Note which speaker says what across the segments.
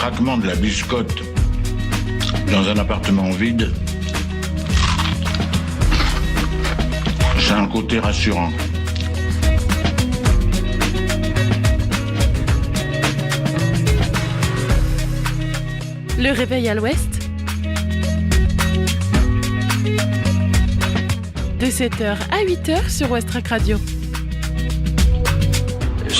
Speaker 1: craquement de la biscotte dans un appartement vide, c'est un côté rassurant.
Speaker 2: Le réveil à l'ouest, de 7h à 8h sur Westrack Radio.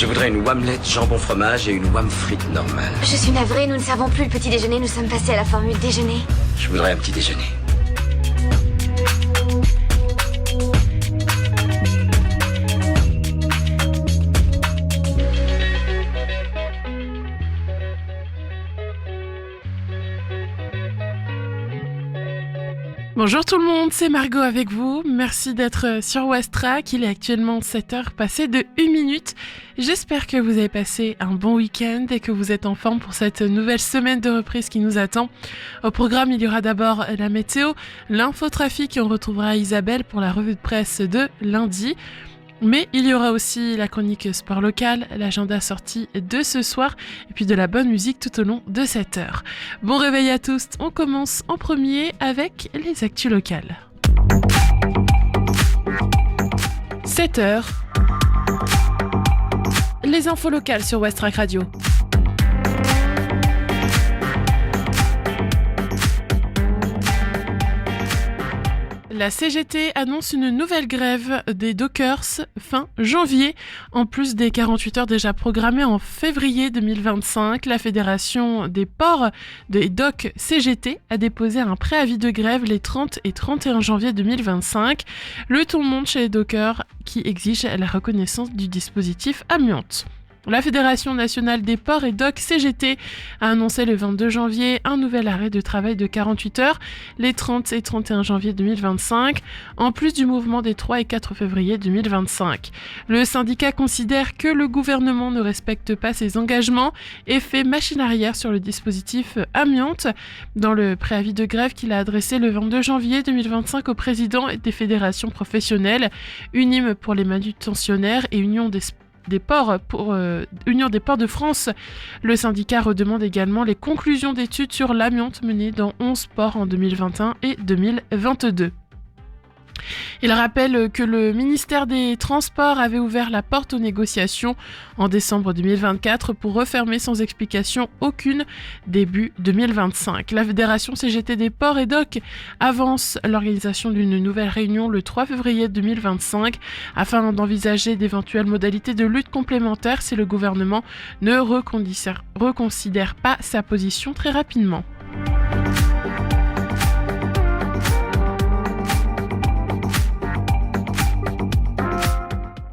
Speaker 3: Je voudrais une omelette jambon fromage et une wham frite normale.
Speaker 4: Je suis navrée, nous ne servons plus le petit déjeuner, nous sommes passés à la formule déjeuner.
Speaker 3: Je voudrais un petit déjeuner.
Speaker 2: Bonjour tout le monde, c'est Margot avec vous. Merci d'être sur Westrack. Il est actuellement 7h passé de 1 minute. J'espère que vous avez passé un bon week-end et que vous êtes en forme pour cette nouvelle semaine de reprise qui nous attend. Au programme, il y aura d'abord la météo, l'infotrafic et on retrouvera Isabelle pour la revue de presse de lundi. Mais il y aura aussi la chronique sport local, l'agenda sorti de ce soir et puis de la bonne musique tout au long de cette heure. Bon réveil à tous, on commence en premier avec les actus locales. 7h, les infos locales sur Westrack Radio. La CGT annonce une nouvelle grève des dockers fin janvier. En plus des 48 heures déjà programmées en février 2025, la Fédération des ports des docks CGT a déposé un préavis de grève les 30 et 31 janvier 2025. Le ton monte chez les dockers qui exigent la reconnaissance du dispositif amiante. La Fédération nationale des ports et docks CGT a annoncé le 22 janvier un nouvel arrêt de travail de 48 heures les 30 et 31 janvier 2025, en plus du mouvement des 3 et 4 février 2025. Le syndicat considère que le gouvernement ne respecte pas ses engagements et fait machine arrière sur le dispositif amiante. Dans le préavis de grève qu'il a adressé le 22 janvier 2025 au président des fédérations professionnelles, Unim pour les manutentionnaires et Union des ports de France. Le syndicat redemande également les conclusions d'études sur l'amiante menées dans 11 ports en 2021 et 2022. Il rappelle que le ministère des Transports avait ouvert la porte aux négociations en décembre 2024 pour refermer sans explication aucune début 2025. La Fédération CGT des ports et docks avance l'organisation d'une nouvelle réunion le 3 février 2025 afin d'envisager d'éventuelles modalités de lutte complémentaires si le gouvernement ne reconsidère pas sa position très rapidement.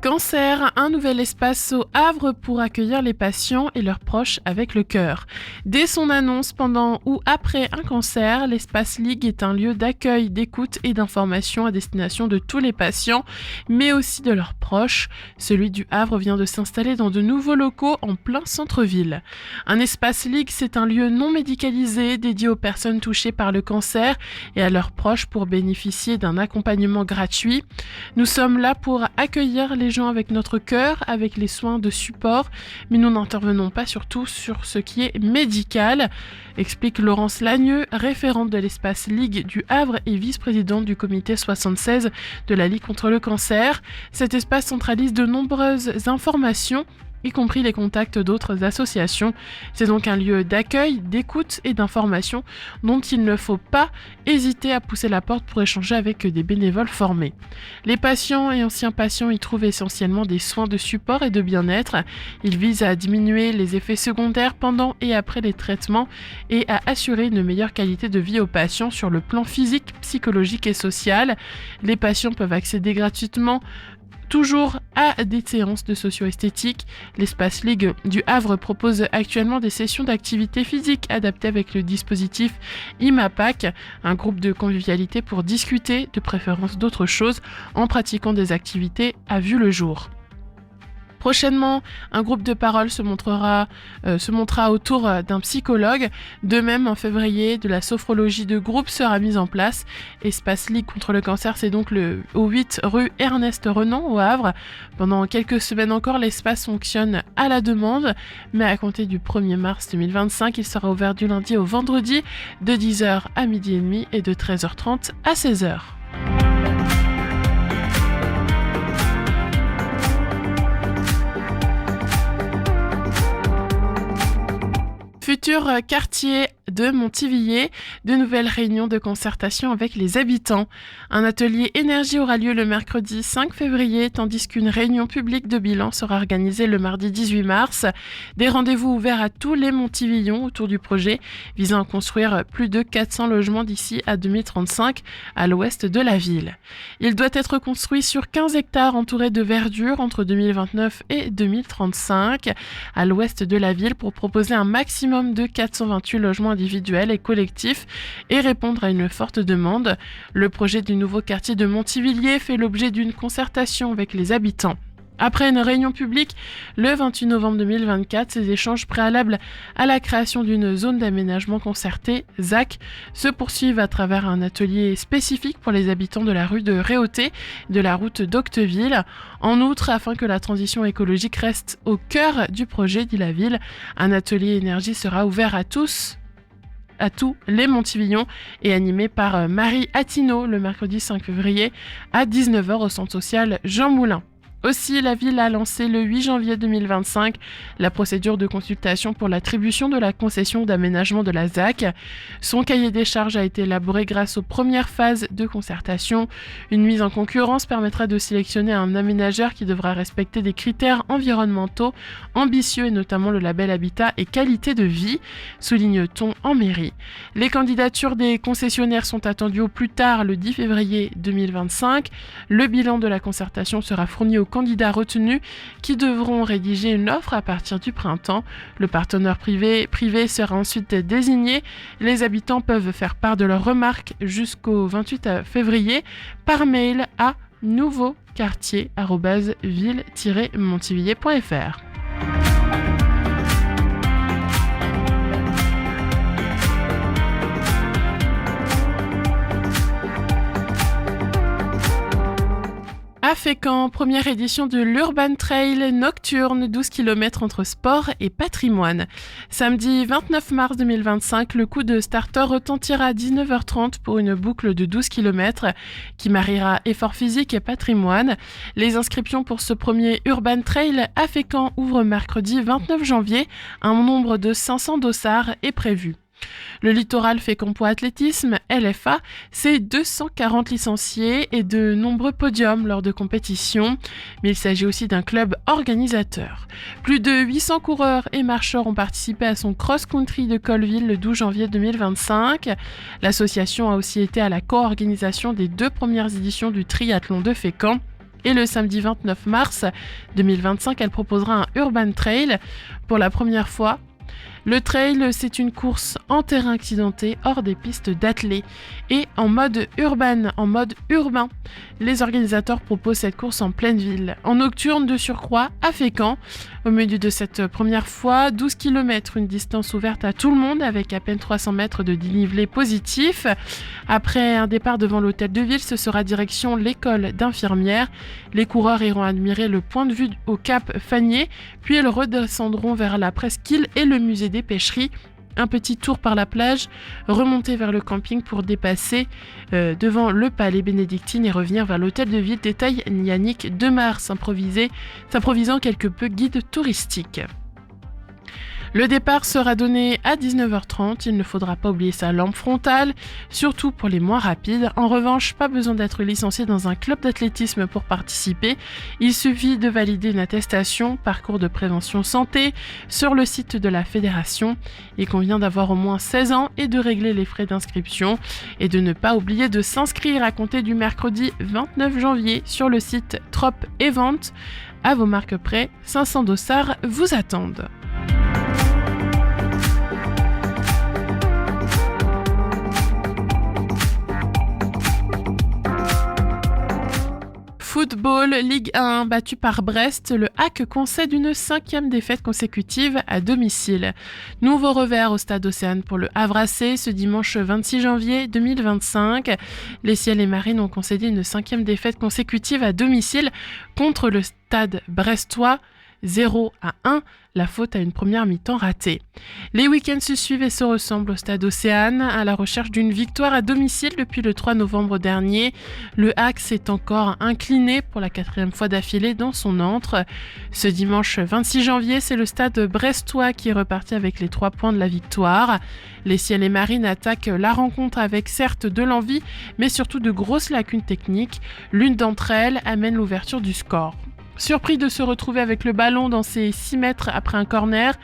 Speaker 2: Cancer, un nouvel espace au Havre pour accueillir les patients et leurs proches avec le cœur. Dès son annonce, pendant ou après un cancer, l'espace Ligue est un lieu d'accueil, d'écoute et d'information à destination de tous les patients, mais aussi de leurs proches. Celui du Havre vient de s'installer dans de nouveaux locaux en plein centre-ville. Un espace Ligue, c'est un lieu non médicalisé dédié aux personnes touchées par le cancer et à leurs proches pour bénéficier d'un accompagnement gratuit. Nous sommes là pour accueillir les gens avec notre cœur, avec les soins de support, mais nous n'intervenons pas surtout sur ce qui est médical, explique Laurence Lagneux, référente de l'espace Ligue du Havre et vice-présidente du comité 76 de la Ligue contre le cancer. Cet espace centralise de nombreuses informations, y compris les contacts d'autres associations. C'est donc un lieu d'accueil, d'écoute et d'information dont il ne faut pas hésiter à pousser la porte pour échanger avec des bénévoles formés. Les patients et anciens patients y trouvent essentiellement des soins de support et de bien-être. Il vise à diminuer les effets secondaires pendant et après les traitements et à assurer une meilleure qualité de vie aux patients sur le plan physique, psychologique et social. Les patients peuvent accéder gratuitement toujours à des séances de socio-esthétique. L'espace Ligue du Havre propose actuellement des sessions d'activité physique adaptées avec le dispositif IMAPAC, un groupe de convivialité pour discuter, de préférence d'autres choses, en pratiquant des activités à vue le jour. Prochainement, un groupe de parole se montrera autour d'un psychologue. De même, en février, de la sophrologie de groupe sera mise en place. Espace Ligue contre le cancer, c'est donc au 8 rue Ernest Renan au Havre. Pendant quelques semaines encore, l'espace fonctionne à la demande, mais à compter du 1er mars 2025, il sera ouvert du lundi au vendredi de 10h à 12h30 et de 13h30 à 16h. Futur quartier de Montivilliers, de nouvelles réunions de concertation avec les habitants. Un atelier énergie aura lieu le mercredi 5 février, tandis qu'une réunion publique de bilan sera organisée le mardi 18 mars. Des rendez-vous ouverts à tous les Montivillons autour du projet, visant à construire plus de 400 logements d'ici à 2035 à l'ouest de la ville. Il doit être construit sur 15 hectares entourés de verdure entre 2029 et 2035 à l'ouest de la ville pour proposer un maximum de 428 logements individuels et collectifs et répondre à une forte demande. Le projet du nouveau quartier de Montivilliers fait l'objet d'une concertation avec les habitants. Après une réunion publique le 28 novembre 2024, ces échanges préalables à la création d'une zone d'aménagement concerté, ZAC, se poursuivent à travers un atelier spécifique pour les habitants de la rue de Réauté, de la route d'Octeville. En outre, afin que la transition écologique reste au cœur du projet, dit la ville, un atelier énergie sera ouvert à tous les Montivillons et animé par Marie Attino le mercredi 5 février à 19h au centre social Jean Moulin. Aussi, la ville a lancé le 8 janvier 2025 la procédure de consultation pour l'attribution de la concession d'aménagement de la ZAC. Son cahier des charges a été élaboré grâce aux premières phases de concertation. Une mise en concurrence permettra de sélectionner un aménageur qui devra respecter des critères environnementaux ambitieux et notamment le label Habitat et qualité de vie, souligne-t-on en mairie. Les candidatures des concessionnaires sont attendues au plus tard le 10 février 2025. Le bilan de la concertation sera fourni aux candidats retenus qui devront rédiger une offre à partir du printemps. Le partenaire privé sera ensuite désigné. Les habitants peuvent faire part de leurs remarques jusqu'au 28 février par mail à nouveauquartier@ville-montivilliers.fr. À Fécamp, première édition de l'Urban Trail nocturne, 12 km entre sport et patrimoine. Samedi 29 mars 2025, le coup de starter retentira à 19h30 pour une boucle de 12 km qui mariera effort physique et patrimoine. Les inscriptions pour ce premier Urban Trail à Fécamp ouvrent mercredi 29 janvier. Un nombre de 500 dossards est prévu. Le littoral Fécampois Athlétisme, LFA, c'est 240 licenciés et de nombreux podiums lors de compétitions, mais il s'agit aussi d'un club organisateur. Plus de 800 coureurs et marcheurs ont participé à son cross-country de Colleville le 12 janvier 2025. L'association a aussi été à la co-organisation des 2 premières éditions du triathlon de Fécamp. Et le samedi 29 mars 2025, elle proposera un Urban Trail pour la première fois. Le trail, c'est une course en terrain accidenté, hors des pistes d'athlée et en mode urbain. Les organisateurs proposent cette course en pleine ville, en nocturne de surcroît à Fécamp. Au milieu de cette première fois, 12 km, une distance ouverte à tout le monde avec à peine 300 mètres de dénivelé positif. Après un départ devant l'hôtel de ville, ce sera direction l'école d'infirmières. Les coureurs iront admirer le point de vue au Cap Fagnier, puis ils redescendront vers la presqu'île et le musée des pêcheries. Un petit tour par la plage, remonter vers le camping pour dépasser devant le palais bénédictine et revenir vers l'hôtel de ville, détaille Yannick Demar, s'improvisant quelque peu guide touristique. Le départ sera donné à 19h30, il ne faudra pas oublier sa lampe frontale, surtout pour les moins rapides. En revanche, pas besoin d'être licencié dans un club d'athlétisme pour participer. Il suffit de valider une attestation parcours de prévention santé sur le site de la fédération. Il convient d'avoir au moins 16 ans et de régler les frais d'inscription et de ne pas oublier de s'inscrire à compter du mercredi 29 janvier sur le site Trop Event. À vos marques près, 500 dossards vous attendent. Football, Ligue 1, battu par Brest, le HAC concède une 5e défaite consécutive à domicile. Nouveau revers au stade Océane pour le Havre AC ce dimanche 26 janvier 2025. Les Ciels et Marines ont concédé une 5e défaite consécutive à domicile contre le stade brestois. 0-1, la faute à une première mi-temps ratée. Les week-ends se suivent et se ressemblent au stade Océane, à la recherche d'une victoire à domicile depuis le 3 novembre dernier. Le HAC s'est encore incliné pour la 4e fois d'affilée dans son antre. Ce dimanche 26 janvier, c'est le stade brestois qui est reparti avec les 3 points de la victoire. Les Ciels et Marines attaquent la rencontre avec certes de l'envie, mais surtout de grosses lacunes techniques. L'une d'entre elles amène l'ouverture du score. Surpris de se retrouver avec le ballon dans ses 6 mètres après un corner,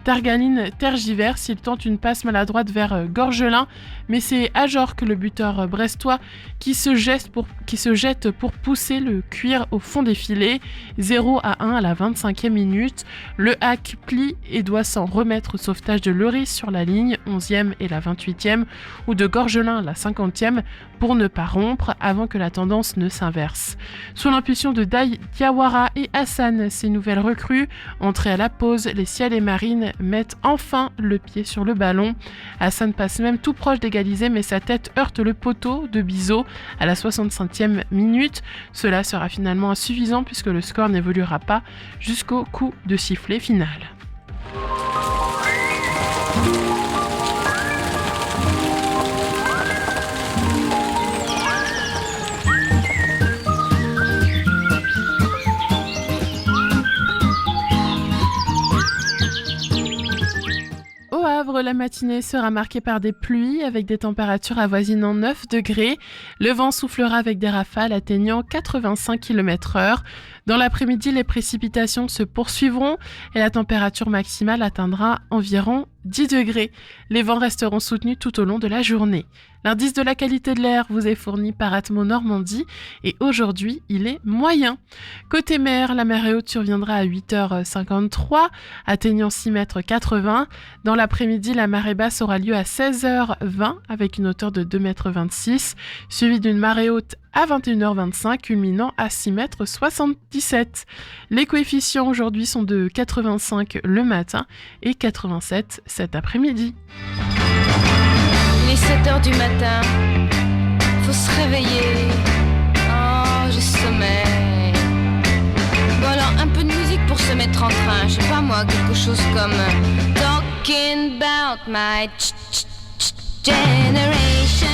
Speaker 2: Dargaline tergiverse, il tente une passe maladroite vers Gorgelin, mais c'est Ajorc, le buteur brestois, qui se jette pour pousser le cuir au fond des filets. 0-1 à la 25e minute. Le HAC plie et doit s'en remettre au sauvetage de Leuris sur la ligne, 11e et la 28e, ou de Gorgelin, la 50e, pour ne pas rompre avant que la tendance ne s'inverse. Sous l'impulsion de Diawara et Hassan, ces nouvelles recrues, entrées à la pause, les Ciels et Marines mettent enfin le pied sur le ballon. Hassan passe même tout proche d'égaliser, mais sa tête heurte le poteau de Bizot à la 65e minute. Cela sera finalement insuffisant puisque le score n'évoluera pas jusqu'au coup de sifflet final. La matinée sera marquée par des pluies avec des températures avoisinant 9 degrés. Le vent soufflera avec des rafales atteignant 85 km/h. Dans l'après-midi, les précipitations se poursuivront et la température maximale atteindra environ 10 degrés. Les vents resteront soutenus tout au long de la journée. L'indice de la qualité de l'air vous est fourni par Atmo Normandie et aujourd'hui, il est moyen. Côté mer, la marée haute surviendra à 8h53, atteignant 6,80 m. Dans l'après-midi, la marée basse aura lieu à 16h20 avec une hauteur de 2,26 m, suivie d'une marée haute à 21h25, culminant à 6,77 m. Les coefficients aujourd'hui sont de 85 le matin et 87 cet après-midi.
Speaker 5: Il est 7h du matin, faut se réveiller. Oh, j'ai sommeil. Bon alors, un peu de musique pour se mettre en train. Je sais pas moi, quelque chose comme Talking about my generation.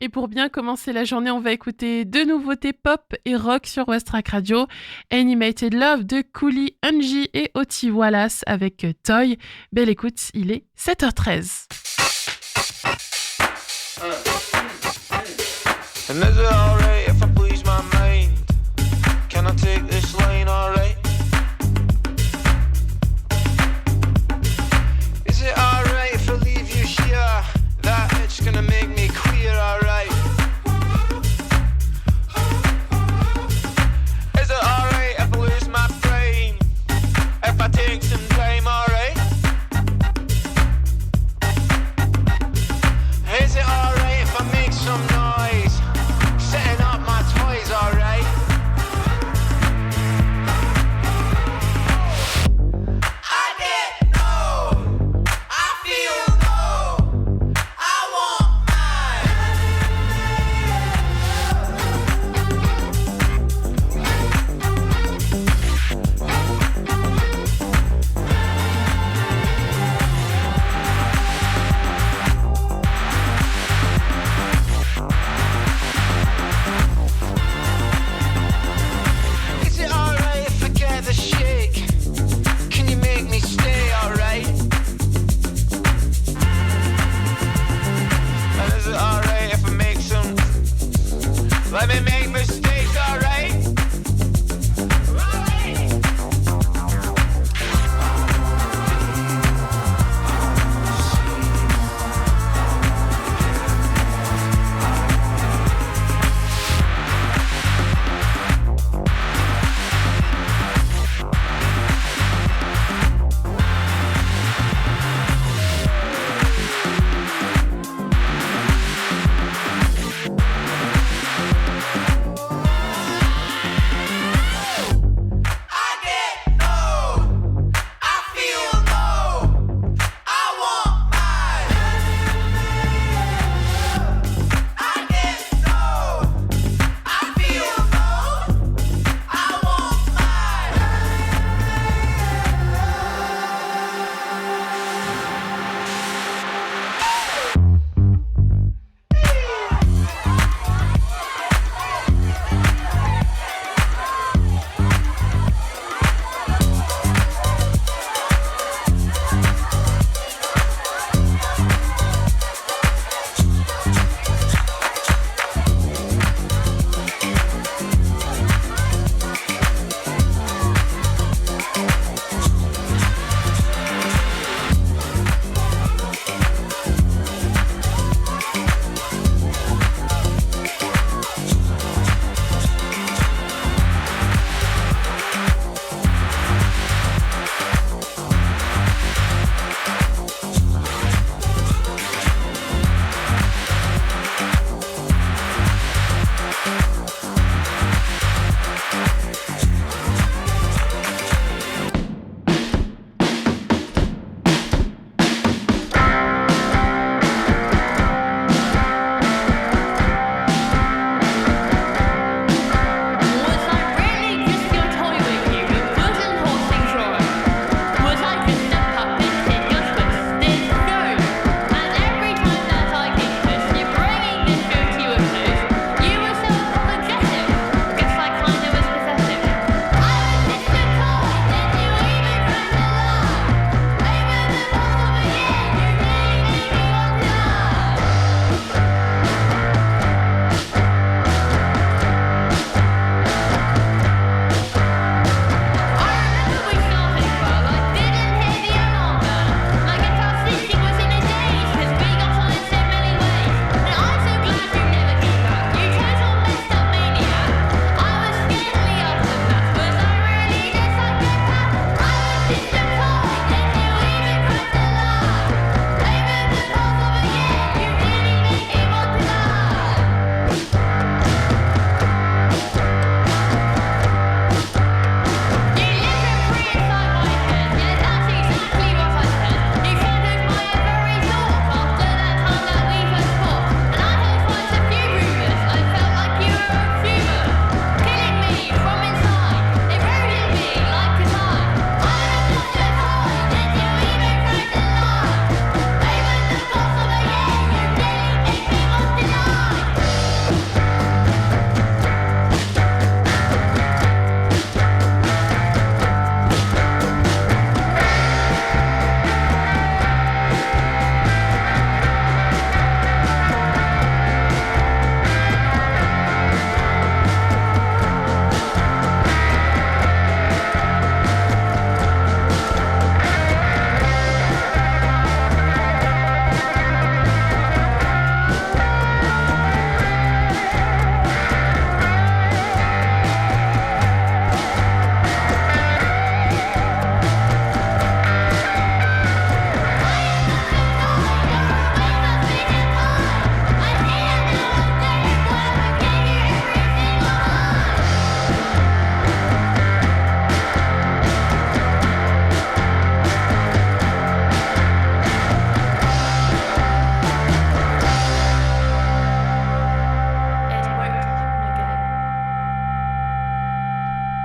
Speaker 2: Et pour bien commencer la journée, on va écouter deux nouveautés pop et rock sur Westrack Radio. Animated Love de Cooley, Angie et Oti Wallace avec Toy. Belle écoute, il est 7h13.
Speaker 6: And is it alright if I please my mind? Can I take this line alright? Is it alright if I leave you here? That itch gonna make me queer, alright? Is it alright if I lose my frame? If I take some time, alright? Is it alright if I make some noise? Setting up my toys, alright? I get no, I feel no, I want Is it alright if I get the shake? Can you make me stay, alright? And is it alright if I make some... Let me make mistakes, alright?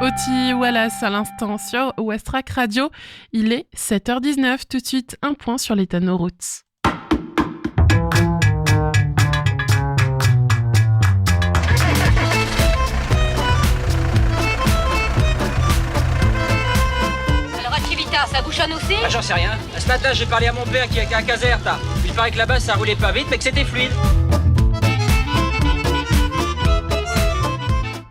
Speaker 2: Oti Wallace à l'instant sur Westrack Radio. Il est 7h19. Tout de suite, un point sur l'état de nos routes.
Speaker 7: Alors, Activita, ça bouchonne aussi?
Speaker 8: Ah, j'en sais rien. Ce matin, j'ai parlé à mon père qui est à Caserta. Il paraît que là-bas, ça roulait pas vite, mais que c'était fluide.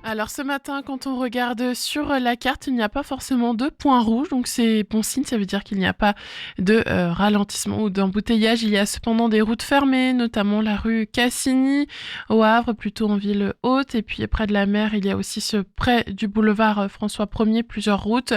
Speaker 2: Alors ce matin, quand on regarde sur la carte, il n'y a pas forcément de points rouges, donc c'est bon signe, ça veut dire qu'il n'y a pas de ralentissement ou d'embouteillage. Il y a cependant des routes fermées, notamment la rue Cassini au Havre, plutôt en ville haute, et puis près de la mer, il y a aussi près du boulevard François 1er, plusieurs routes,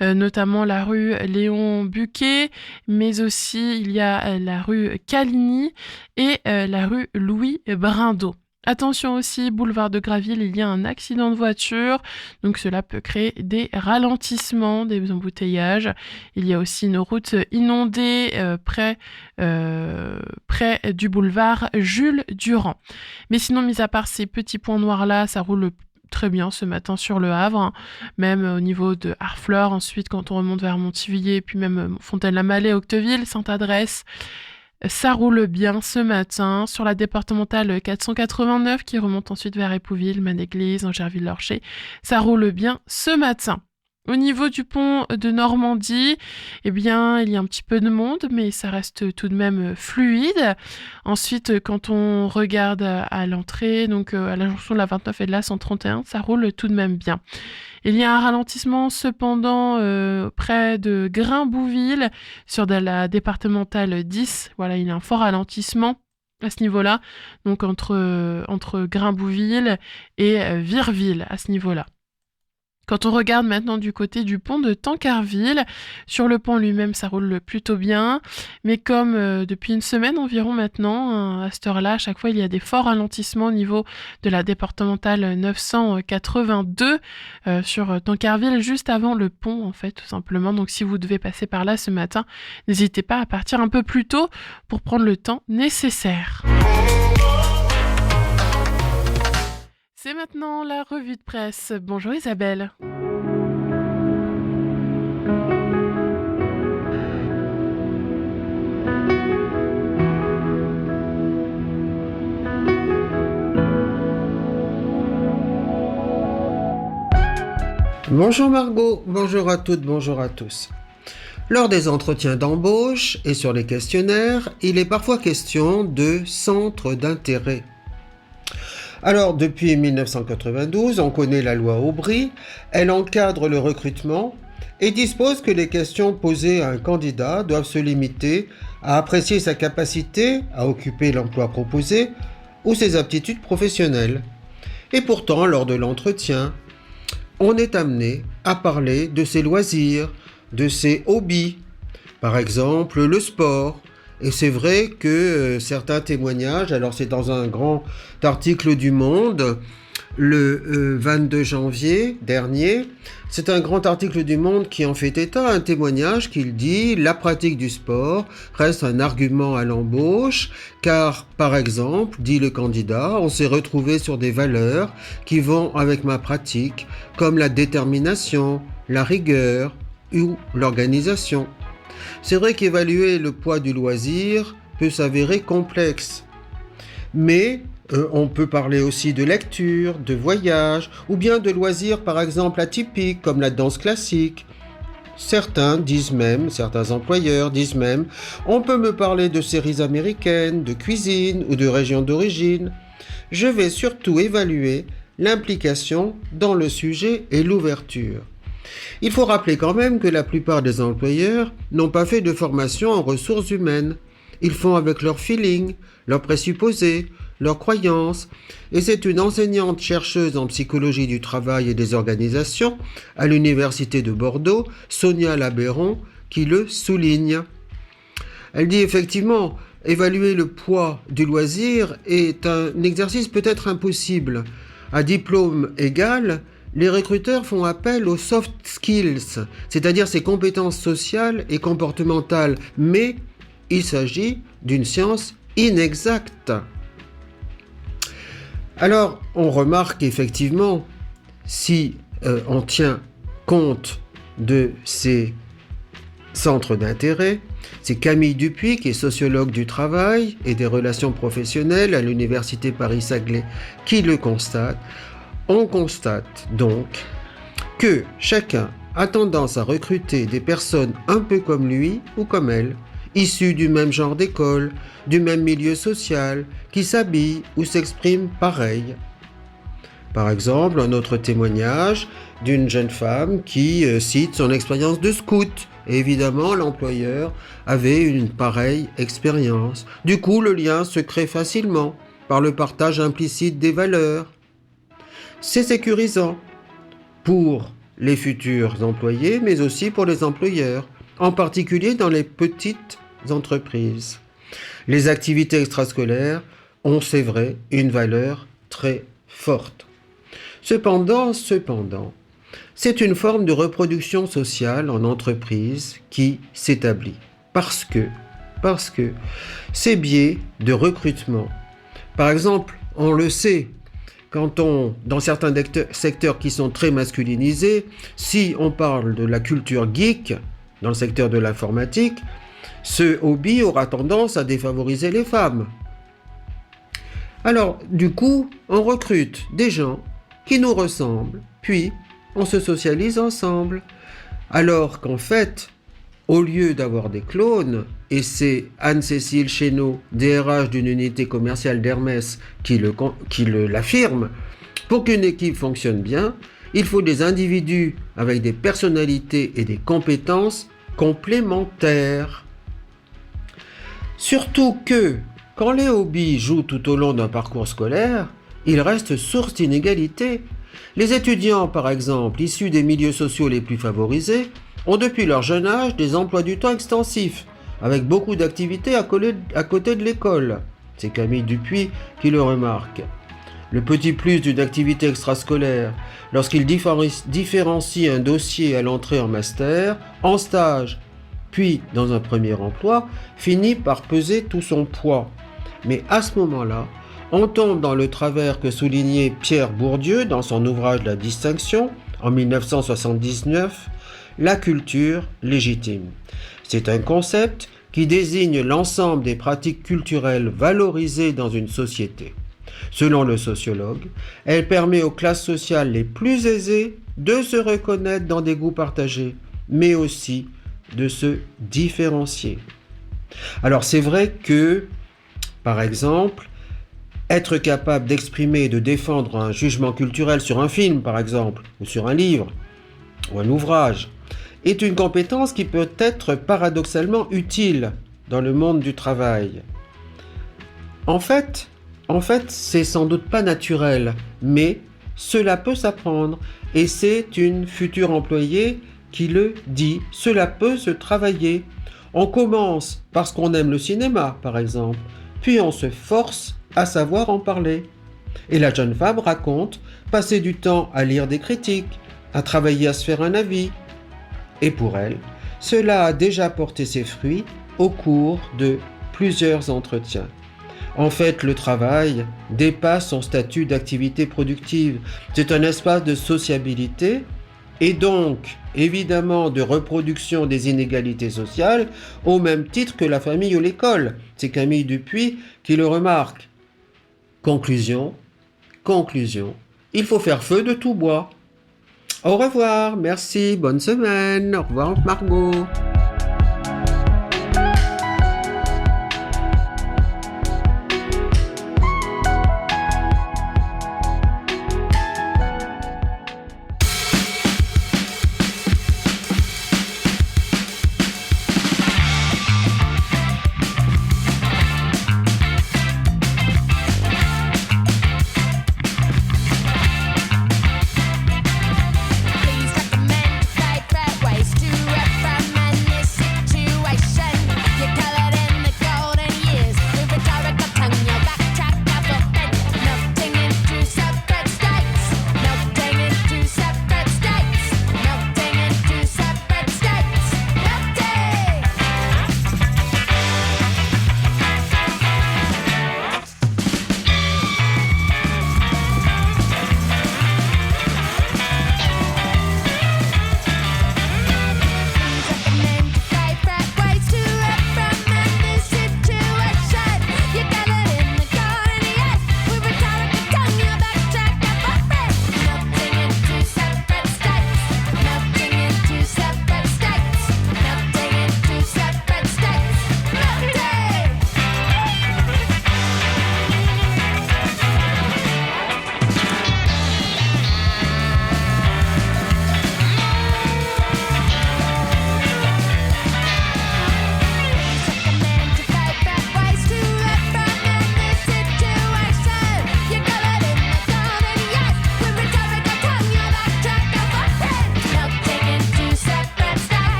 Speaker 2: notamment la rue Léon Buquet, mais aussi il y a la rue Caligny et la rue Louis Brindeau. Attention aussi, boulevard de Graville, il y a un accident de voiture, donc cela peut créer des ralentissements, des embouteillages. Il y a aussi une route inondée près du boulevard Jules Durand. Mais sinon, mis à part ces petits points noirs-là, ça roule très bien ce matin sur le Havre, hein. Même au niveau de Harfleur, ensuite quand on remonte vers Montivilliers, puis même Fontaine-la-Mallet, Octeville, Sainte-Adresse. Ça roule bien ce matin sur la départementale 489 qui remonte ensuite vers Épouville, Manéglise, Angerville-Lorcher. Ça roule bien ce matin. Au niveau du pont de Normandie, eh bien, il y a un petit peu de monde, mais ça reste tout de même fluide. Ensuite, quand on regarde à l'entrée, donc à la jonction de la 29 et de la 131, ça roule tout de même bien. Il y a un ralentissement cependant près de Grainbouville sur de la départementale 10. Voilà, il y a un fort ralentissement à ce niveau-là, donc entre Grainbouville et Virville à ce niveau-là. Quand on regarde maintenant du côté du pont de Tancarville, sur le pont lui-même, ça roule plutôt bien. Mais comme depuis une semaine environ maintenant, à cette heure-là, à chaque fois, il y a des forts ralentissements au niveau de la départementale 982 sur Tancarville, juste avant le pont, en fait, tout simplement. Donc, si vous devez passer par là ce matin, n'hésitez pas à partir un peu plus tôt pour prendre le temps nécessaire. C'est maintenant la revue de presse. Bonjour Isabelle.
Speaker 9: Bonjour Margot, bonjour à toutes, bonjour à tous. Lors des entretiens d'embauche et sur les questionnaires, il est parfois question de centre d'intérêt. Alors, depuis 1992, on connaît la loi Aubry, elle encadre le recrutement et dispose que les questions posées à un candidat doivent se limiter à apprécier sa capacité à occuper l'emploi proposé ou ses aptitudes professionnelles. Et pourtant, lors de l'entretien, on est amené à parler de ses loisirs, de ses hobbies, par exemple le sport. Et c'est vrai que certains témoignages, alors c'est dans un grand article du Monde, le 22 janvier dernier, c'est un grand article du Monde qui en fait état, un témoignage qui dit « La pratique du sport reste un argument à l'embauche, car par exemple, dit le candidat, on s'est retrouvé sur des valeurs qui vont avec ma pratique, comme la détermination, la rigueur ou l'organisation. » C'est vrai qu'évaluer le poids du loisir peut s'avérer complexe, mais on peut parler aussi de lecture, de voyage, ou bien de loisirs par exemple atypiques comme la danse classique. Certains employeurs disent même, on peut me parler de séries américaines, de cuisine ou de régions d'origine. Je vais surtout évaluer l'implication dans le sujet et l'ouverture. Il faut rappeler quand même que la plupart des employeurs n'ont pas fait de formation en ressources humaines. Ils font avec leur feeling, leurs présupposés, leurs croyances. Et c'est une enseignante chercheuse en psychologie du travail et des organisations à l'Université de Bordeaux, Sonia Labeyron, qui le souligne. Elle dit effectivement, évaluer le poids du loisir est un exercice peut-être impossible. À diplôme égal, les recruteurs font appel aux soft skills, c'est-à-dire ces compétences sociales et comportementales, mais il s'agit d'une science inexacte. Alors, on remarque effectivement, si on tient compte de ces centres d'intérêt. C'est Camille Dupuis, qui est sociologue du travail et des relations professionnelles à l'Université Paris-Saclay, qui le constate. On constate donc que chacun a tendance à recruter des personnes un peu comme lui ou comme elle, issues du même genre d'école, du même milieu social, qui s'habillent ou s'expriment pareil. Par exemple, un autre témoignage d'une jeune femme qui cite son expérience de scout. Et évidemment, l'employeur avait une pareille expérience. Du coup, le lien se crée facilement par le partage implicite des valeurs. C'est sécurisant pour les futurs employés, mais aussi pour les employeurs, en particulier dans les petites entreprises. Les activités extrascolaires ont, c'est vrai, une valeur très forte. Cependant, c'est une forme de reproduction sociale en entreprise qui s'établit. Parce que ces biais de recrutement, par exemple, on le sait, dans certains secteurs qui sont très masculinisés, si on parle de la culture geek, dans le secteur de l'informatique, ce hobby aura tendance à défavoriser les femmes. Alors, du coup, on recrute des gens qui nous ressemblent, puis on se socialise ensemble. Alors qu'en fait, au lieu d'avoir des clones, et c'est Anne-Cécile Chénaud, DRH d'une unité commerciale d'Hermès, qui l'affirme, pour qu'une équipe fonctionne bien, il faut des individus avec des personnalités et des compétences complémentaires. Surtout que, quand les hobbies jouent tout au long d'un parcours scolaire, ils restent source d'inégalités. Les étudiants, par exemple, issus des milieux sociaux les plus favorisés, ont depuis leur jeune âge des emplois du temps extensifs, avec beaucoup d'activités à côté de l'école. C'est Camille Dupuis qui le remarque. Le petit plus d'une activité extrascolaire, lorsqu'il différencie un dossier à l'entrée en master, en stage, puis dans un premier emploi, finit par peser tout son poids. Mais à ce moment-là, on tombe dans le travers que soulignait Pierre Bourdieu dans son ouvrage La Distinction, en 1979, la culture légitime. C'est un concept qui désigne l'ensemble des pratiques culturelles valorisées dans une société. Selon le sociologue, elle permet aux classes sociales les plus aisées de se reconnaître dans des goûts partagés, mais aussi de se différencier. Alors c'est vrai que, par exemple, être capable d'exprimer et de défendre un jugement culturel sur un film, par exemple, ou sur un livre, ou un ouvrage, est une compétence qui peut être paradoxalement utile dans le monde du travail. En fait, c'est sans doute pas naturel, mais cela peut s'apprendre, et c'est une future employée qui le dit, cela peut se travailler. On commence parce qu'on aime le cinéma, par exemple, puis on se force à savoir en parler. Et la jeune femme raconte passer du temps à lire des critiques, à travailler à se faire un avis. Et pour elle, cela a déjà porté ses fruits au cours de plusieurs entretiens. En fait, le travail dépasse son statut d'activité productive. C'est un espace de sociabilité et donc, évidemment, de reproduction des inégalités sociales au même titre que la famille ou l'école. C'est Camille Dupuis qui le remarque. Conclusion, il faut faire feu de tout bois. Au revoir, merci, bonne semaine, au revoir Margot.
Speaker 10: Please recommend fake red ways to reprimand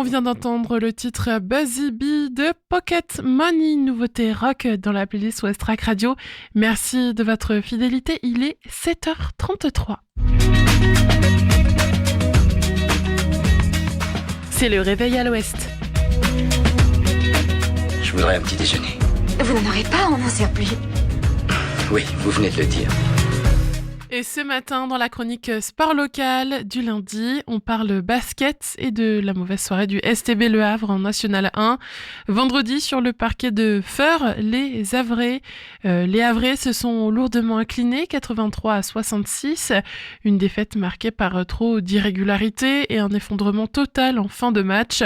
Speaker 2: On vient d'entendre le titre Buzzy Bee de Pocket Money, nouveauté rock dans la playlist West Track Radio. Merci de votre fidélité, il est 7h33. C'est le réveil à l'Ouest.
Speaker 3: Je voudrais un petit déjeuner.
Speaker 4: Vous n'en aurez pas en un surplus.
Speaker 3: Oui, vous venez de le dire.
Speaker 2: Et ce matin, dans la chronique Sport Local du lundi, on parle basket et de la mauvaise soirée du STB Le Havre en National 1. Vendredi, sur le parquet de Feur, les Havrais se sont lourdement inclinés, 83-66. Une défaite marquée par trop d'irrégularités et un effondrement total en fin de match.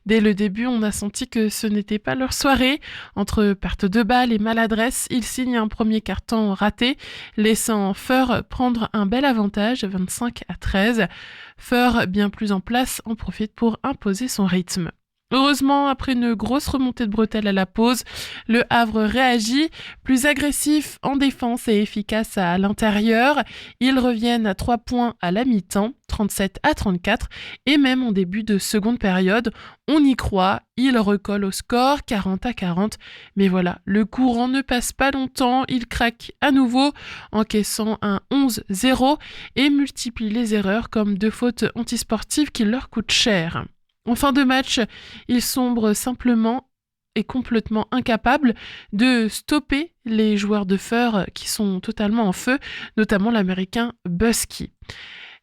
Speaker 2: Dès le début, on a senti que ce n'était pas leur soirée. Entre perte de balles et maladresse, ils signent un premier carton raté, laissant Feur prendre un bel avantage, 25-13. Feur, bien plus en place, en profite pour imposer son rythme. Heureusement, après une grosse remontée de bretelles à la pause, le Havre réagit, plus agressif en défense et efficace à l'intérieur. Ils reviennent à 3 points à la mi-temps, 37-34, et même en début de seconde période. On y croit, ils recollent au score, 40-40. Mais voilà, le courant ne passe pas longtemps, ils craquent à nouveau, encaissant un 11-0 et multiplient les erreurs comme 2 fautes antisportives qui leur coûtent cher. En fin de match, ils sombrent simplement et complètement incapables de stopper les joueurs de Feur qui sont totalement en feu, notamment l'américain Busky.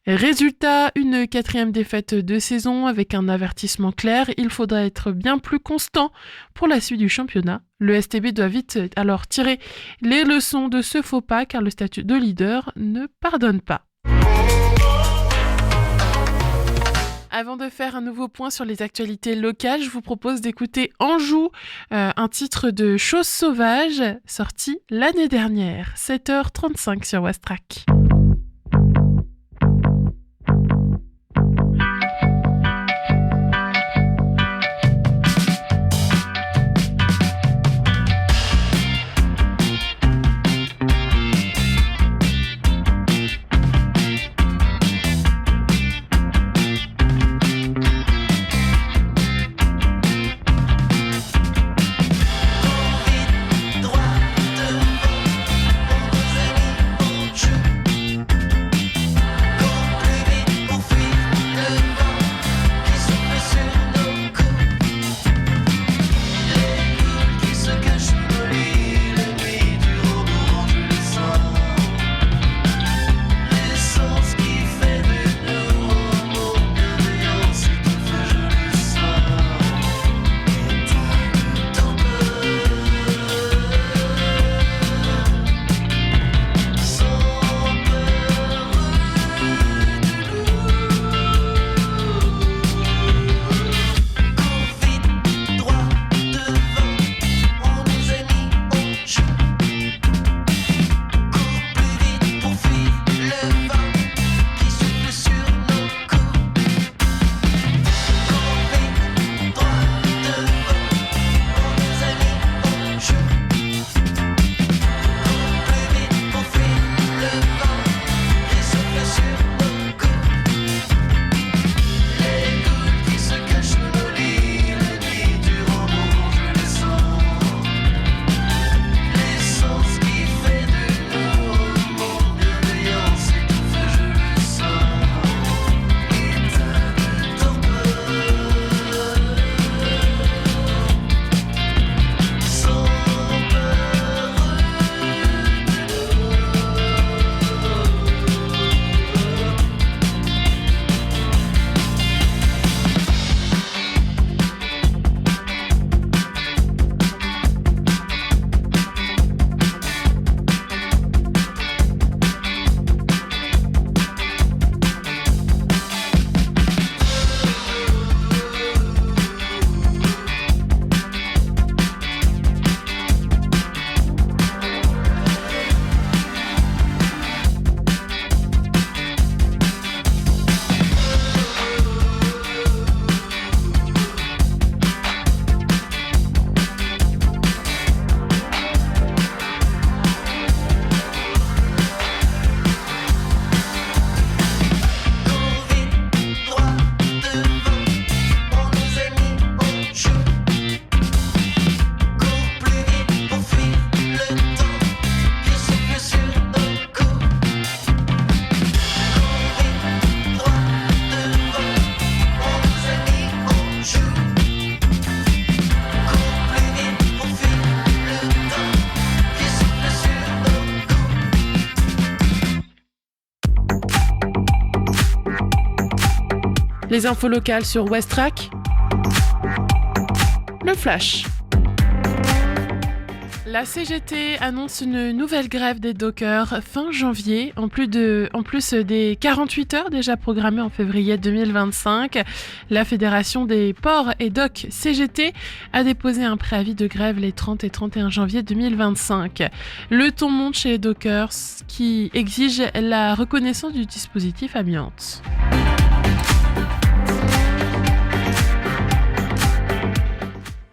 Speaker 2: Résultat, une 4e défaite de saison avec un avertissement clair. Il faudra être bien plus constant pour la suite du championnat. Le STB doit vite alors tirer les leçons de ce faux pas car le statut de leader ne pardonne pas. Avant de faire un nouveau point sur les actualités locales, je vous propose d'écouter Anjou, un titre de Choses sauvages sorti l'année dernière, 7h35 sur West Track.
Speaker 6: Droit devant, on
Speaker 2: Les infos locales sur Westrack. Le Flash. La CGT annonce une nouvelle grève des dockers fin janvier, en plus des 48 heures déjà programmées en février 2025. La Fédération des ports et docks CGT a déposé un préavis de grève les 30 et 31 janvier 2025. Le ton monte chez les dockers qui exigent la reconnaissance du dispositif amiante.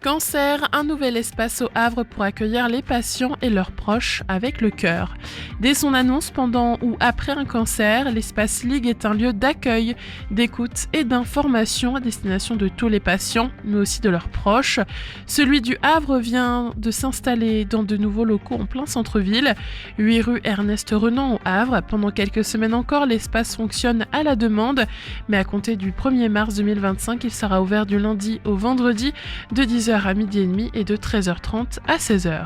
Speaker 2: Cancer, un nouvel espace au Havre pour accueillir les patients et leurs proches avec le cœur. Dès son annonce pendant ou après un cancer, l'espace Ligue est un lieu d'accueil, d'écoute et d'information à destination de tous les patients, mais aussi de leurs proches. Celui du Havre vient de s'installer dans de nouveaux locaux en plein centre-ville, 8 rue Ernest Renan au Havre. Pendant quelques semaines encore, l'espace fonctionne à la demande, mais à compter du 1er mars 2025, il sera ouvert du lundi au vendredi de 10h à midi et demi et de 13h30 à 16h.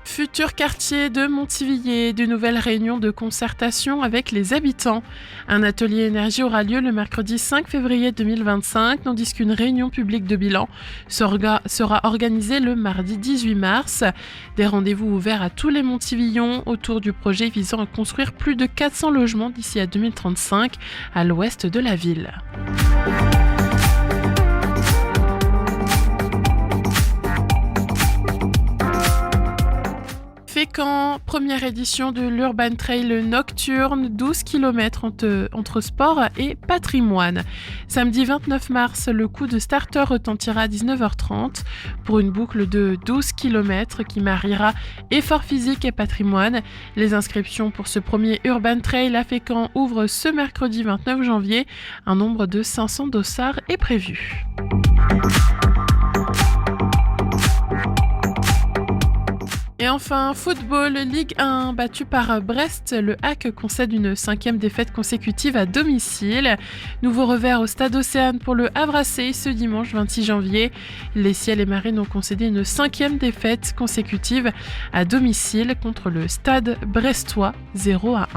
Speaker 2: Futur quartier de Montivilliers, de nouvelles réunions de concertation avec les habitants. Un atelier énergie aura lieu le mercredi 5 février 2025, tandis qu'une réunion publique de bilan sera organisée le mardi 18 mars. Des rendez-vous ouverts à tous les Montivillons autour du projet visant à construire plus de 400 logements d'ici à 2035 à l'ouest de la ville. Fécamp, première édition de l'Urban Trail nocturne, 12 km entre sport et patrimoine. Samedi 29 mars, le coup de starter retentira à 19h30 pour une boucle de 12 km qui mariera effort physique et patrimoine. Les inscriptions pour ce premier Urban Trail à Fécamp ouvrent ce mercredi 29 janvier. Un nombre de 500 dossards est prévu. Et enfin, football, Ligue 1, battu par Brest, le HAC concède une 5e défaite consécutive à domicile. Nouveau revers au Stade Océane pour le Havre-AC ce dimanche 26 janvier. Les Ciels et Marines ont concédé une 5e défaite consécutive à domicile contre le Stade brestois 0-1.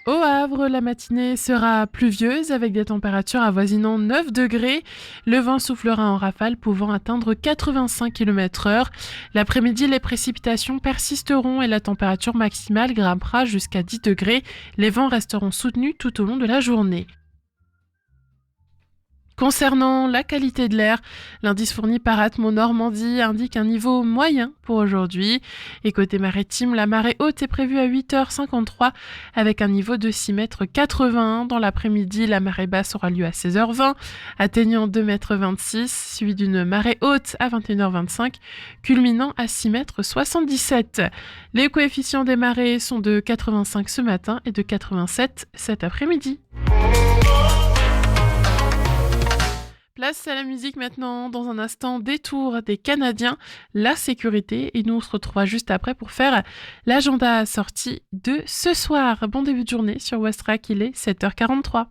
Speaker 2: Au Havre, la matinée sera pluvieuse avec des températures avoisinant 9 degrés. Le vent soufflera en rafale pouvant atteindre 85 km/h. L'après-midi, les précipitations persisteront et la température maximale grimpera jusqu'à 10 degrés. Les vents resteront soutenus tout au long de la journée. Concernant la qualité de l'air, l'indice fourni par Atmo Normandie indique un niveau moyen pour aujourd'hui. Et côté maritime, la marée haute est prévue à 8h53 avec un niveau de 6,81 m. Dans l'après-midi, la marée basse aura lieu à 16h20, atteignant 2,26 m, suivi d'une marée haute à 21h25, culminant à 6,77 m. Les coefficients des marées sont de 85 ce matin et de 87 cet après-midi. Place à la musique maintenant, dans un instant, détour des Canadiens, la sécurité, et nous on se retrouvera juste après pour faire l'agenda sortie de ce soir. Bon début de journée sur Westrack, il est 7h43.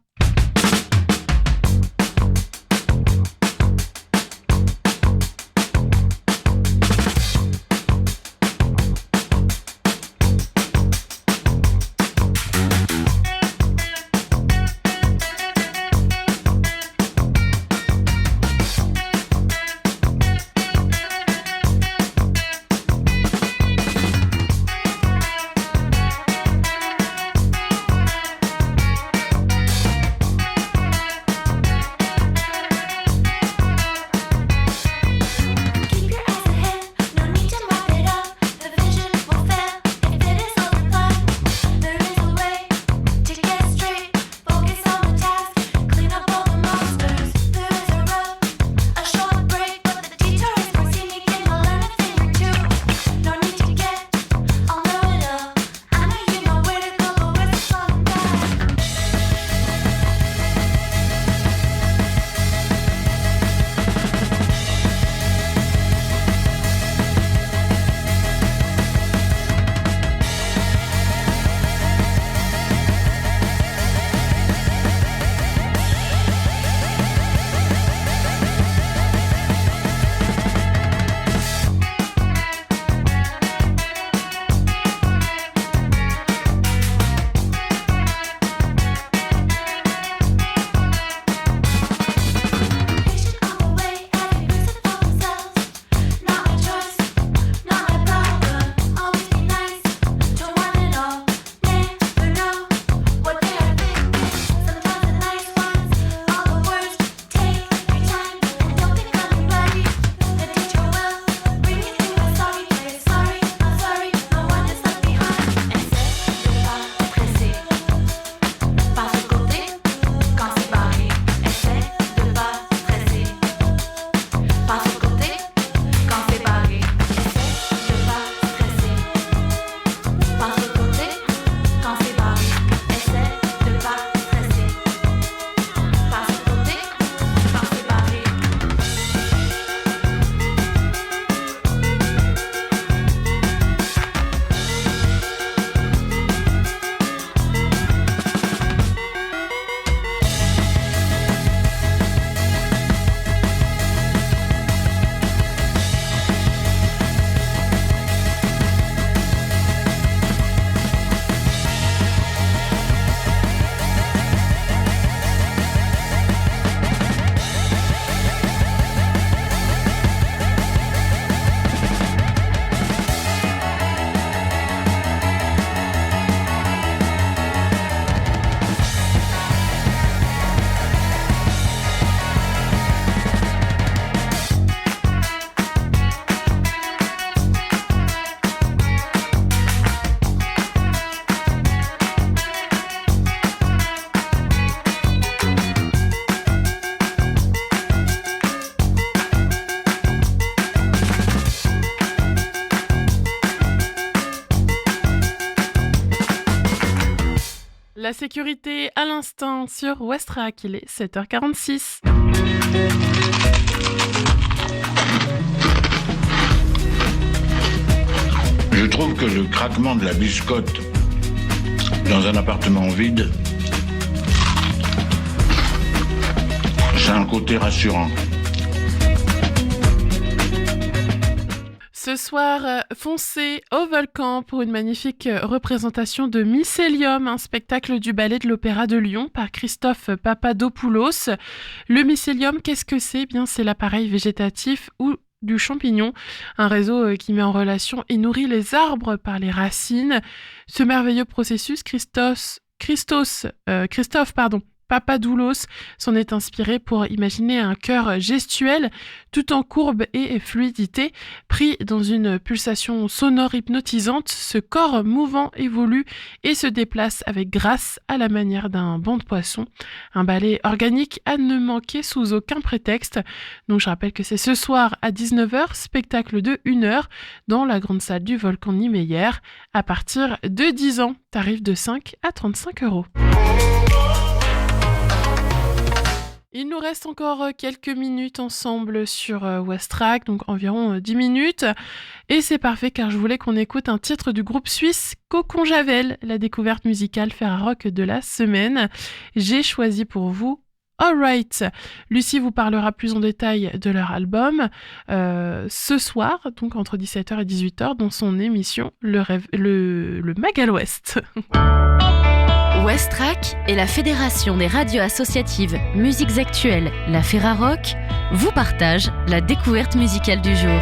Speaker 2: La sécurité à l'instant sur Westrack, il est 7h46.
Speaker 1: Je trouve que le craquement de la biscotte dans un appartement vide, c'est un côté rassurant.
Speaker 2: Ce soir, foncez au Volcan pour une magnifique représentation de Mycélium, un spectacle du ballet de l'Opéra de Lyon par Christophe Papadopoulos. Le mycélium, qu'est-ce que c'est ? Bien, c'est l'appareil végétatif ou du champignon, un réseau qui met en relation et nourrit les arbres par les racines. Ce merveilleux processus, Christophe Papadoulos s'en est inspiré pour imaginer un chœur gestuel tout en courbe et fluidité. Pris dans une pulsation sonore hypnotisante, ce corps mouvant évolue et se déplace avec grâce à la manière d'un banc de poisson. Un ballet organique à ne manquer sous aucun prétexte. Donc je rappelle que c'est ce soir à 19h, spectacle de 1h dans la grande salle du Volcan Niemeyer à partir de 10 ans. Tarif de 5 à 35 €. Il nous reste encore quelques minutes ensemble sur Westrack, donc environ 10 minutes. Et c'est parfait car je voulais qu'on écoute un titre du groupe suisse Cocon Javel, la découverte musicale Ferrarock de la semaine. J'ai choisi pour vous Alright. Lucie vous parlera plus en détail de leur album ce soir, donc entre 17h et 18h, dans son émission Le Mag à l'Ouest.
Speaker 10: Westrack et la Fédération des radios associatives Musiques Actuelles, la Ferrarock, vous partagent la découverte musicale du jour.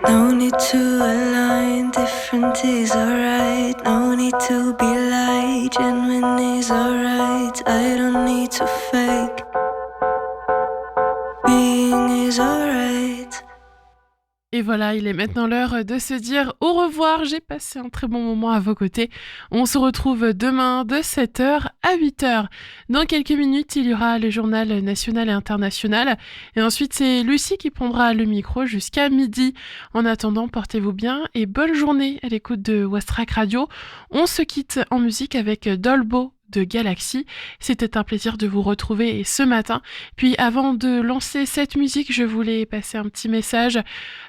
Speaker 11: No need to align, different is alright. No need to be light, genuine is alright. I don't need to fake, being is alright.
Speaker 2: Et voilà, il est maintenant l'heure de se dire au revoir. J'ai passé un très bon moment à vos côtés. On se retrouve demain de 7h à 8h. Dans quelques minutes, il y aura le journal national et international. Et ensuite, c'est Lucie qui prendra le micro jusqu'à midi. En attendant, portez-vous bien et bonne journée à l'écoute de Westrack Radio. On se quitte en musique avec Dolbo de Galaxy. C'était un plaisir de vous retrouver ce matin. Puis avant de lancer cette musique, je voulais passer un petit message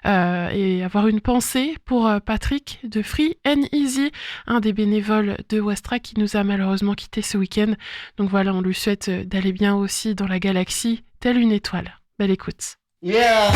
Speaker 2: et avoir une pensée pour Patrick de Free and Easy, un des bénévoles de Westrack qui nous a malheureusement quittés ce week-end. Donc voilà, on lui souhaite d'aller bien aussi dans la galaxie, telle une étoile. Belle écoute.
Speaker 9: Yeah!